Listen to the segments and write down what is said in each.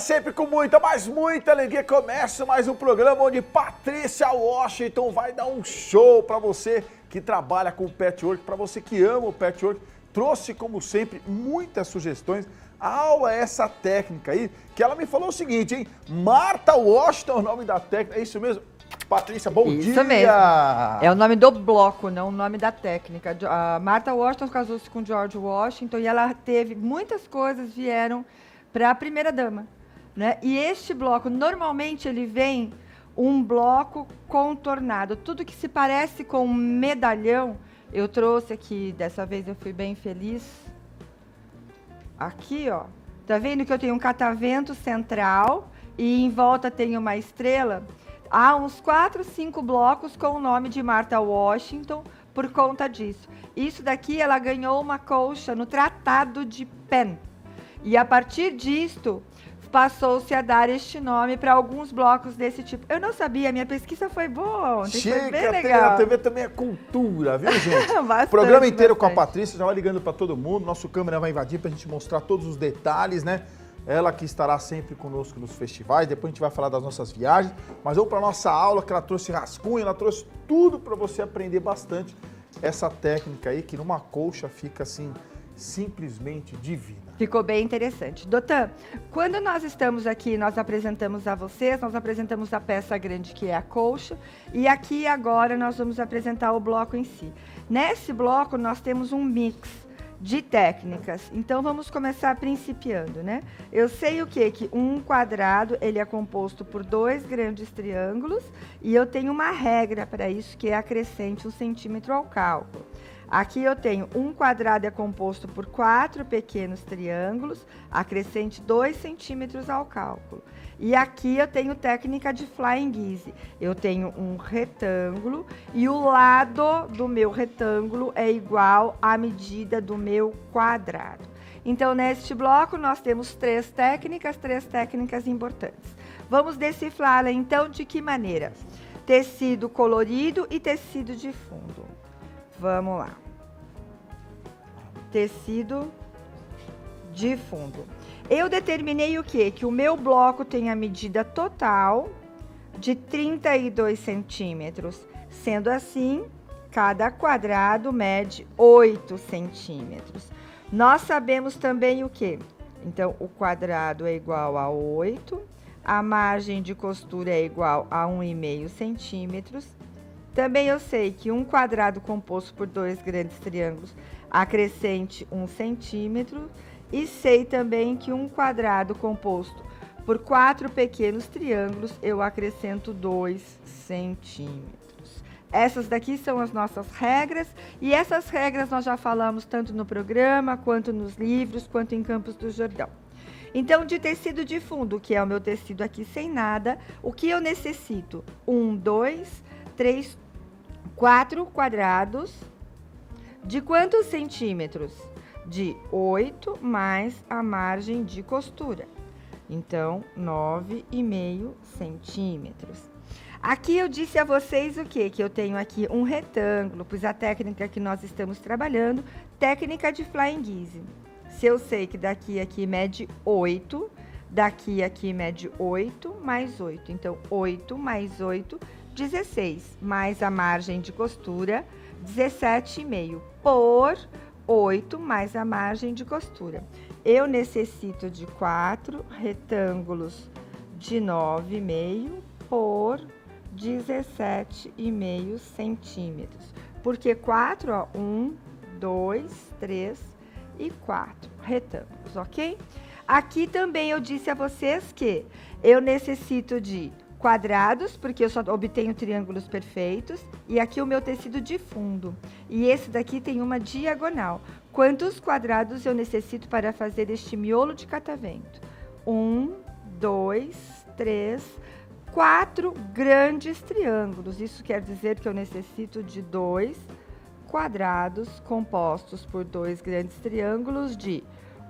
sempre com muita, mas muita alegria. Começa mais um programa onde Patrícia Washington vai dar um show para você que trabalha com patchwork, para você que ama o patchwork. Trouxe, como sempre, muitas sugestões. A aula é essa técnica aí, que ela me falou o seguinte, hein? Martha Washington é o nome da técnica, é isso mesmo? Patrícia, bom dia! Isso mesmo. É o nome do bloco, não o nome da técnica. A Martha Washington casou-se com George Washington e ela teve muitas coisas vieram para a primeira dama, né? E este bloco, normalmente ele vem um bloco contornado. Tudo que se parece com um medalhão, eu trouxe aqui, dessa vez eu fui bem feliz. Aqui, ó, tá vendo que eu tenho um catavento central e em volta tem uma estrela? Há uns 4, 5 blocos com o nome de Martha Washington por conta disso. Isso daqui ela ganhou uma colcha no Tratado de Penn. E a partir disto, passou-se a dar este nome para alguns blocos desse tipo. Eu não sabia, minha pesquisa foi boa ontem, foi bem legal. A TV também é cultura, viu, gente? Bastante, programa inteiro bastante. Com a Patrícia, já vai ligando para todo mundo, nosso câmera vai invadir para a gente mostrar todos os detalhes, né? Ela que estará sempre conosco nos festivais, depois a gente vai falar das nossas viagens, mas vamos para a nossa aula, que ela trouxe rascunho, ela trouxe tudo para você aprender bastante essa técnica aí, que numa colcha fica assim, simplesmente divina. Ficou bem interessante. Doutor, quando nós estamos aqui, nós apresentamos a vocês, nós apresentamos a peça grande que é a colcha, e aqui agora nós vamos apresentar o bloco em si. Nesse bloco nós temos um mix de técnicas, então vamos começar principiando, né? Eu sei o quê? Que um quadrado, ele é composto por 2 grandes triângulos, e eu tenho uma regra para isso, que é acrescente 1 centímetro ao cálculo. Aqui eu tenho um quadrado é composto por 4 pequenos triângulos, acrescente 2 centímetros ao cálculo. E aqui eu tenho técnica de flying geese. Eu tenho um retângulo e o lado do meu retângulo é igual à medida do meu quadrado. Então, neste bloco, nós temos 3 técnicas importantes. Vamos decifrá-la, então, de que maneira? Tecido colorido e tecido de fundo. Vamos lá. Tecido de fundo. Eu determinei o quê? Que o meu bloco tem a medida total de 32 centímetros. Sendo assim, cada quadrado mede 8 centímetros. Nós sabemos também o quê? Então, o quadrado é igual a 8, a margem de costura é igual a 1,5 centímetros. Também eu sei que um quadrado composto por 2 grandes triângulos acrescente 1 centímetro. E sei também que um quadrado composto por 4 pequenos triângulos, eu acrescento 2 centímetros. Essas daqui são as nossas regras. E essas regras nós já falamos tanto no programa, quanto nos livros, quanto em Campos do Jordão. Então, de tecido de fundo, que é o meu tecido aqui sem nada, o que eu necessito? 1, 2, 3, 4 quadrados. De quantos centímetros? De 8 mais a margem de costura. Então, 9,5 centímetros. Aqui eu disse a vocês o quê? Que eu tenho aqui um retângulo, pois a técnica que nós estamos trabalhando, técnica de flying geese. Se eu sei que daqui a aqui mede 8, daqui a aqui mede 8 mais 8. Então, 8 mais 8, 16. Mais a margem de costura, 17,5. Por 8 mais a margem de costura. Eu necessito de 4 retângulos de 9,5 por 17,5 centímetros. Porque 4, ó, 1, 2, 3 e 4 retângulos, ok? Aqui também eu disse a vocês que eu necessito de quadrados, porque eu só obtenho triângulos perfeitos, e aqui o meu tecido de fundo. E esse daqui tem uma diagonal. Quantos quadrados eu necessito para fazer este miolo de catavento? 1, 2, 3, 4 grandes triângulos. Isso quer dizer que eu necessito de 2 quadrados compostos por 2 grandes triângulos de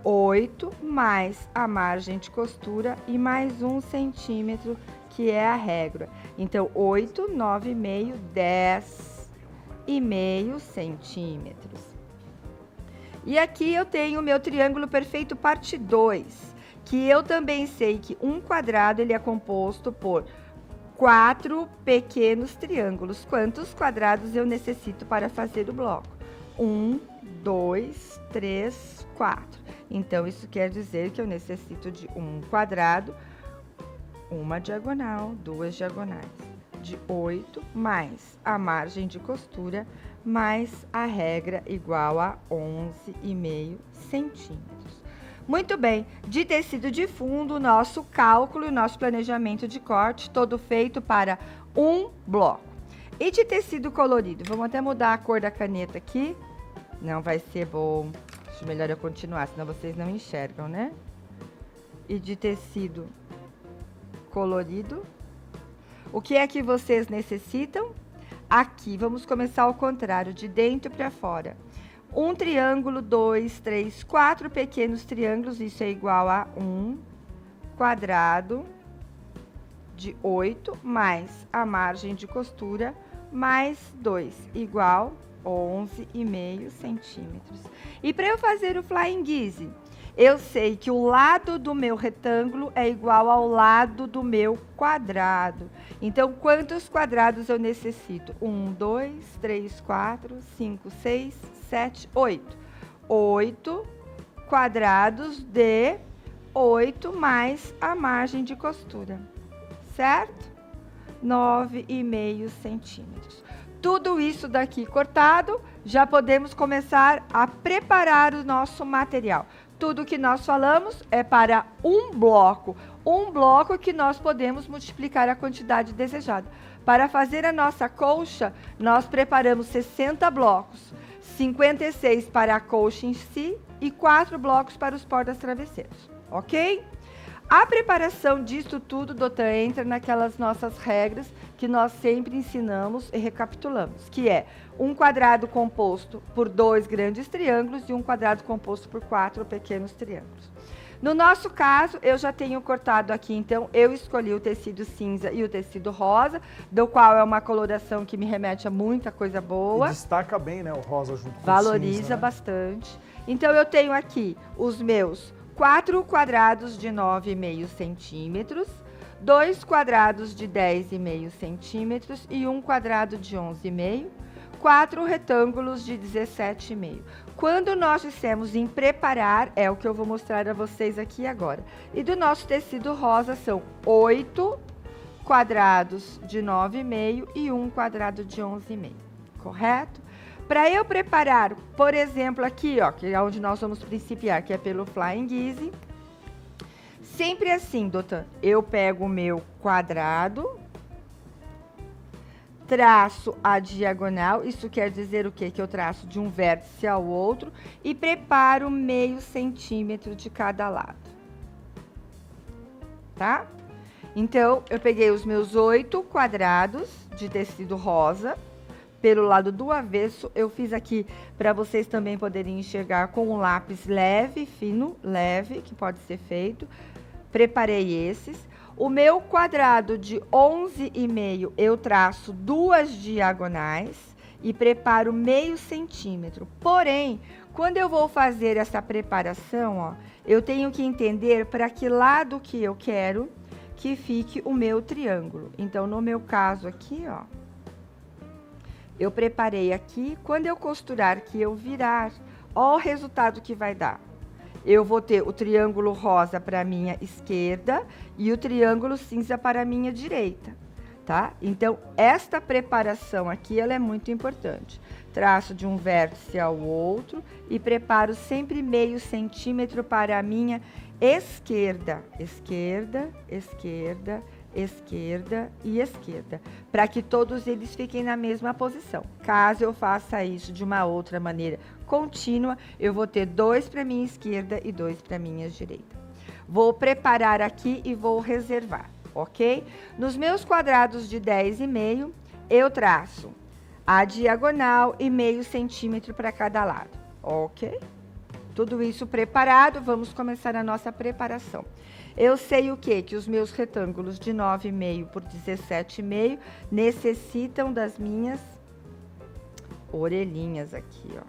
8 mais a margem de costura e mais 1 centímetro, que é a regra. Então, 8, 9,5, 10,5 centímetros. E aqui eu tenho o meu triângulo perfeito parte 2, que eu também sei que um quadrado ele é composto por 4 pequenos triângulos. Quantos quadrados eu necessito para fazer o bloco? 1, 2, 3, 4. Então, isso quer dizer que eu necessito de um quadrado, uma diagonal, 2 diagonais, de 8, mais a margem de costura, mais a regra igual a 11,5 centímetros. Muito bem, de tecido de fundo, nosso cálculo e nosso planejamento de corte, todo feito para um bloco. E de tecido colorido, vamos até mudar a cor da caneta aqui. Não vai ser bom, acho melhor eu continuar, senão vocês não enxergam, né? E de tecido colorido, o que é que vocês necessitam? Aqui, vamos começar ao contrário, de dentro para fora. Um triângulo, 2, 3, 4 pequenos triângulos, isso é igual a um quadrado de 8, mais a margem de costura, mais 2, igual 11,5 centímetros. E para eu fazer o flying giz, eu sei que o lado do meu retângulo é igual ao lado do meu quadrado. Então, quantos quadrados eu necessito? 1, 2, 3, 4, 5, 6, 7, 8. 8 quadrados de 8 mais a margem de costura, certo? 9,5 centímetros. Tudo isso daqui cortado, já podemos começar a preparar o nosso material. Tudo que nós falamos é para um bloco que nós podemos multiplicar a quantidade desejada. Para fazer a nossa colcha, nós preparamos 60 blocos, 56 para a colcha em si e 4 blocos para os porta-travesseiros, ok? A preparação disso tudo, doutora, entra naquelas nossas regras que nós sempre ensinamos e recapitulamos, que é um quadrado composto por 2 grandes triângulos e um quadrado composto por 4 pequenos triângulos. No nosso caso, eu já tenho cortado aqui, então, eu escolhi o tecido cinza e o tecido rosa, do qual é uma coloração que me remete a muita coisa boa. E destaca bem, né, o rosa junto com o valoriza cinza, né? bastante. Então, eu tenho aqui os meus 4 quadrados de 9,5 centímetros, 2 quadrados de 10,5 centímetros e um quadrado de 11,5, 4 retângulos de 17,5. Quando nós dissemos em preparar, é o que eu vou mostrar a vocês aqui agora. E do nosso tecido rosa são 8 quadrados de 9,5 e um quadrado de 11,5, correto? Para eu preparar, por exemplo, aqui, ó, que é onde nós vamos principiar, que é pelo flying giz, sempre assim, doutor, eu pego o meu quadrado, traço a diagonal, isso quer dizer o quê? Que eu traço de um vértice ao outro e preparo meio centímetro de cada lado, tá? Então, eu peguei os meus 8 quadrados de tecido rosa, pelo lado do avesso, eu fiz aqui para vocês também poderem enxergar com um lápis leve, fino, leve, que pode ser feito. Preparei esses. O meu quadrado de 11,5, eu traço 2 diagonais e preparo meio centímetro. Porém, quando eu vou fazer essa preparação, ó, eu tenho que entender para que lado que eu quero que fique o meu triângulo. Então, no meu caso aqui, ó, eu preparei aqui, quando eu costurar que eu virar, ó o resultado que vai dar. Eu vou ter o triângulo rosa para a minha esquerda e o triângulo cinza para a minha direita, tá? Então, esta preparação aqui, ela é muito importante. Traço de um vértice ao outro e preparo sempre meio centímetro para a minha esquerda. Esquerda, esquerda, esquerda e esquerda, para que todos eles fiquem na mesma posição. Caso eu faça isso de uma outra maneira contínua, eu vou ter 2 para minha esquerda e 2 para minha direita. Vou preparar aqui e vou reservar, ok? Nos meus quadrados de 10,5, eu traço a diagonal e meio centímetro para cada lado, ok? Tudo isso preparado, vamos começar a nossa preparação. Eu sei o quê? Que os meus retângulos de 9,5 por 17,5 necessitam das minhas orelhinhas aqui, ó.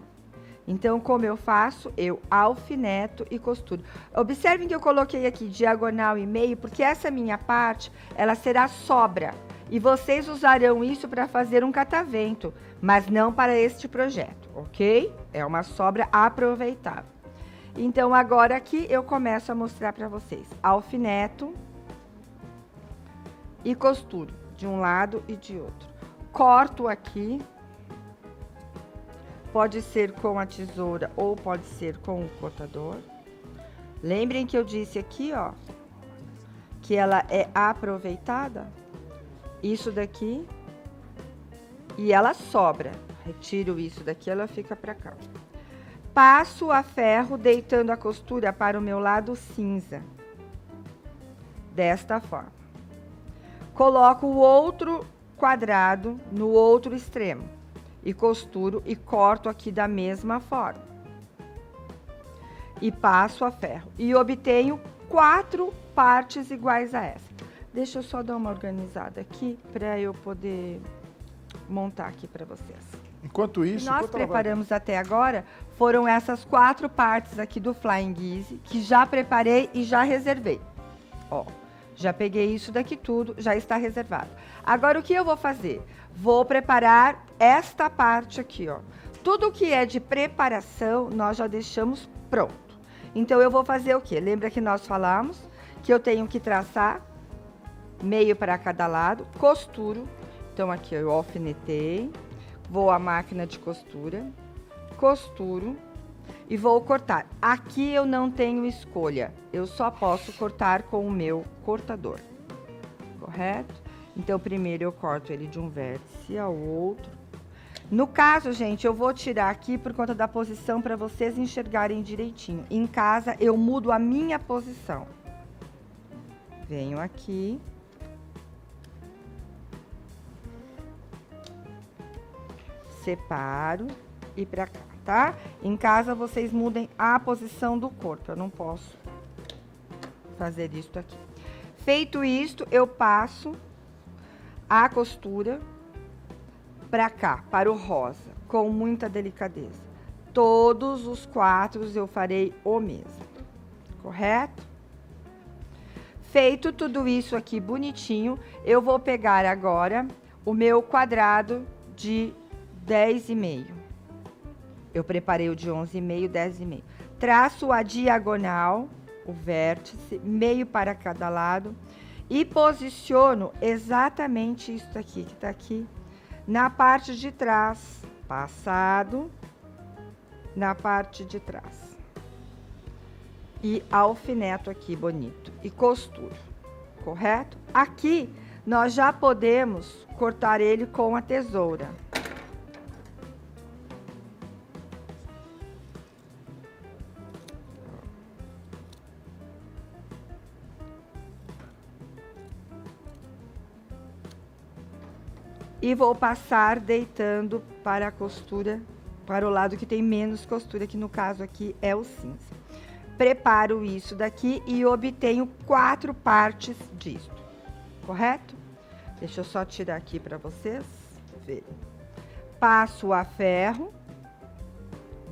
Então, como eu faço? Eu alfineto e costuro. Observem que eu coloquei aqui diagonal e meio, porque essa minha parte, ela será sobra. E vocês usarão isso para fazer um catavento, mas não para este projeto, ok? É uma sobra aproveitável. Então, agora aqui eu começo a mostrar para vocês. Alfineto e costuro, de um lado e de outro. Corto aqui. Pode ser com a tesoura ou pode ser com o cortador. Lembrem que eu disse aqui, ó, que ela é aproveitada. Isso daqui. E ela sobra. Retiro isso daqui, ela fica pra cá. Passo a ferro deitando a costura para o meu lado cinza. Desta forma. Coloco o outro quadrado no outro extremo. E costuro e corto aqui da mesma forma. E passo a ferro. E obtenho 4 partes iguais a essa. Deixa eu só dar uma organizada aqui para eu poder montar aqui para vocês. Enquanto isso, nós preparamos até agora, foram essas 4 partes aqui do Flying Giz, que já preparei e já reservei. Ó, já peguei isso daqui tudo, já está reservado. Agora, o que eu vou fazer? Vou preparar esta parte aqui, ó. Tudo que é de preparação, nós já deixamos pronto. Então, eu vou fazer o quê? Lembra que nós falamos que eu tenho que traçar meio para cada lado, costuro. Então, aqui eu alfinetei, vou à máquina de costura, costuro e vou cortar. Aqui eu não tenho escolha, eu só posso cortar com o meu cortador, correto? Então, primeiro eu corto ele de um vértice ao outro. No caso, gente, eu vou tirar aqui por conta da posição para vocês enxergarem direitinho. Em casa, eu mudo a minha posição. Venho aqui. Separo e pra cá, tá? Em casa, vocês mudem a posição do corpo. Eu não posso fazer isso aqui. Feito isto, eu passo a costura para cá, para o rosa, com muita delicadeza. Todos os 4 eu farei o mesmo, correto? Feito tudo isso aqui bonitinho, eu vou pegar agora o meu quadrado de 10,5. Eu preparei o de 11,5, 10,5. Traço a diagonal, o vértice, meio para cada lado. E posiciono exatamente isso aqui, que tá aqui, na parte de trás, passado, na parte de trás. E alfineto aqui, bonito, e costuro, correto? Aqui, nós já podemos cortar ele com a tesoura. E vou passar deitando para a costura, para o lado que tem menos costura, que no caso aqui é o cinza. Preparo isso daqui e obtenho 4 partes disso, correto? Deixa eu só tirar aqui para vocês verem. Passo a ferro,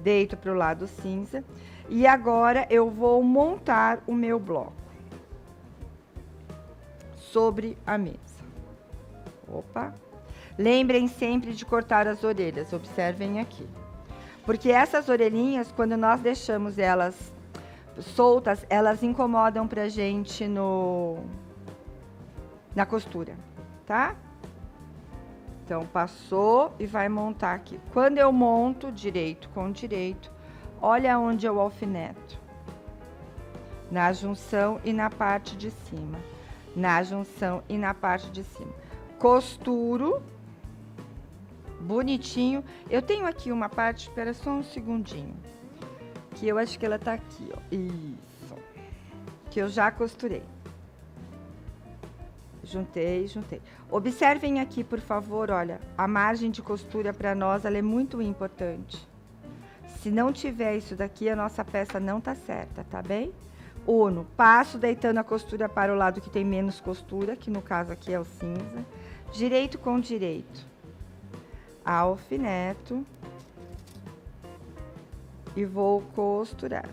deito para o lado cinza, e agora eu vou montar o meu bloco sobre a mesa. Opa! Lembrem sempre de cortar as orelhas, observem aqui. Porque essas orelhinhas, quando nós deixamos elas soltas, elas incomodam pra gente na costura, tá? Então, passou e vai montar aqui. Quando eu monto direito com direito, olha onde eu alfineto. Na junção e na parte de cima. Na junção e na parte de cima. Costuro. Bonitinho. Eu tenho aqui uma parte, espera só um segundinho. Que eu acho que ela tá aqui, ó. Isso. Que eu já costurei. Juntei, juntei. Observem aqui, por favor, olha. A margem de costura para nós, ela é muito importante. Se não tiver isso daqui, a nossa peça não tá certa, tá bem? Uno, passo deitando a costura para o lado que tem menos costura, que no caso aqui é o cinza. Direito com direito. Alfineto e vou costurar.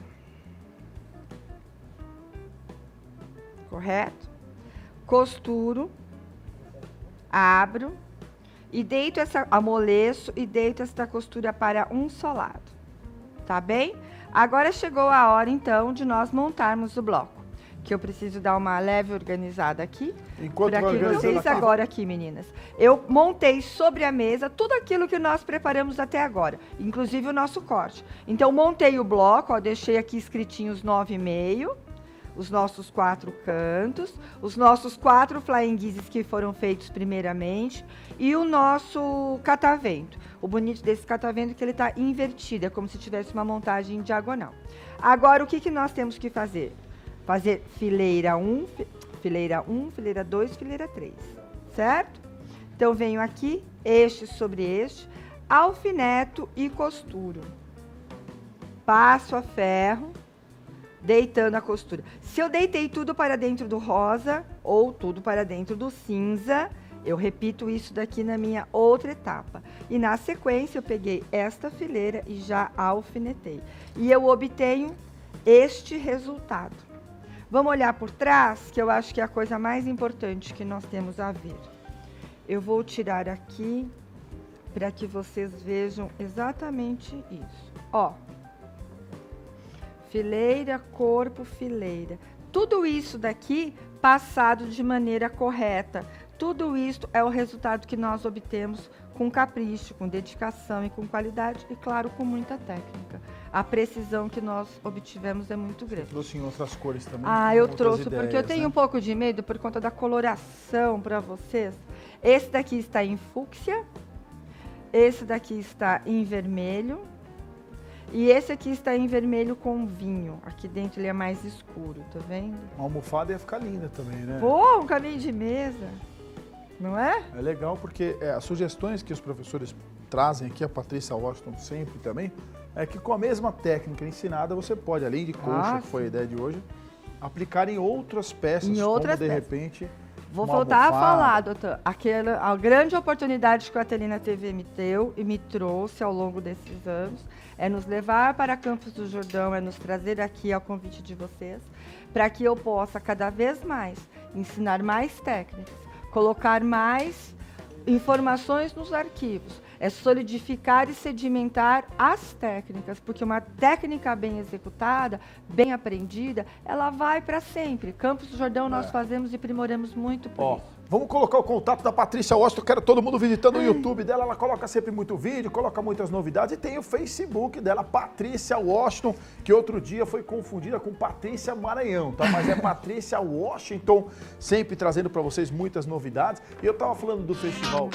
Correto? Costuro, abro e deito amoleço e deito esta costura para um só lado. Tá bem? Agora chegou a hora, então, de nós montarmos o bloco. Que eu preciso dar uma leve organizada aqui. Enquanto para que vocês agora aqui, meninas. Eu montei sobre a mesa tudo aquilo que nós preparamos até agora, inclusive o nosso corte. Então, montei o bloco, ó, deixei aqui escritinhos 9,5, os nossos 4 cantos, os nossos 4 flying guises que foram feitos primeiramente e o nosso catavento. O bonito desse catavento é que ele está invertido, é como se tivesse uma montagem em diagonal. Agora, o que nós temos que fazer? Fazer fileira 1, fileira 2, fileira 3, certo? Então, venho aqui, este sobre este, alfineto e costuro. Passo a ferro, deitando a costura. Se eu deitei tudo para dentro do rosa ou tudo para dentro do cinza, eu repito isso daqui na minha outra etapa. E na sequência, eu peguei esta fileira e já alfinetei. E eu obtenho este resultado. Vamos olhar por trás, que eu acho que é a coisa mais importante que nós temos a ver. Eu vou tirar aqui para que vocês vejam exatamente isso. Ó, fileira, corpo, fileira. Tudo isso daqui passado de maneira correta. Tudo isso é o resultado que nós obtemos com capricho, com dedicação e com qualidade e, claro, com muita técnica. A precisão que nós obtivemos é muito grande. Você trouxe em outras cores também? Ah, eu trouxe, ideias, porque eu tenho um pouco de medo por conta da coloração para vocês. Esse daqui está em fúcsia, esse daqui está em vermelho e esse aqui está em vermelho com vinho. Aqui dentro ele é mais escuro, tá vendo? Uma almofada ia ficar linda também, né? Pô, um caminho de mesa, não é? É legal porque as sugestões que os professores trazem aqui, a Patrícia Washington sempre também, é que com a mesma técnica ensinada, você pode, além de coxa, que foi a ideia de hoje, aplicar em outras peças, como de repente... Vou voltar a falar, doutor, a grande oportunidade que a Atelina TV me deu e me trouxe ao longo desses anos é nos levar para Campos do Jordão, é nos trazer aqui ao convite de vocês, para que eu possa cada vez mais ensinar mais técnicas, colocar mais informações nos arquivos, é solidificar e sedimentar as técnicas, porque uma técnica bem executada, bem aprendida, ela vai para sempre. Campos do Jordão nós fazemos e aprimoramos muito por isso. Vamos colocar o contato da Patrícia Washington, quero todo mundo visitando o YouTube dela, ela coloca sempre muito vídeo, coloca muitas novidades, e tem o Facebook dela, Patrícia Washington, que outro dia foi confundida com Patrícia Maranhão, tá? Mas é Patrícia Washington, sempre trazendo para vocês muitas novidades. E eu tava falando do festival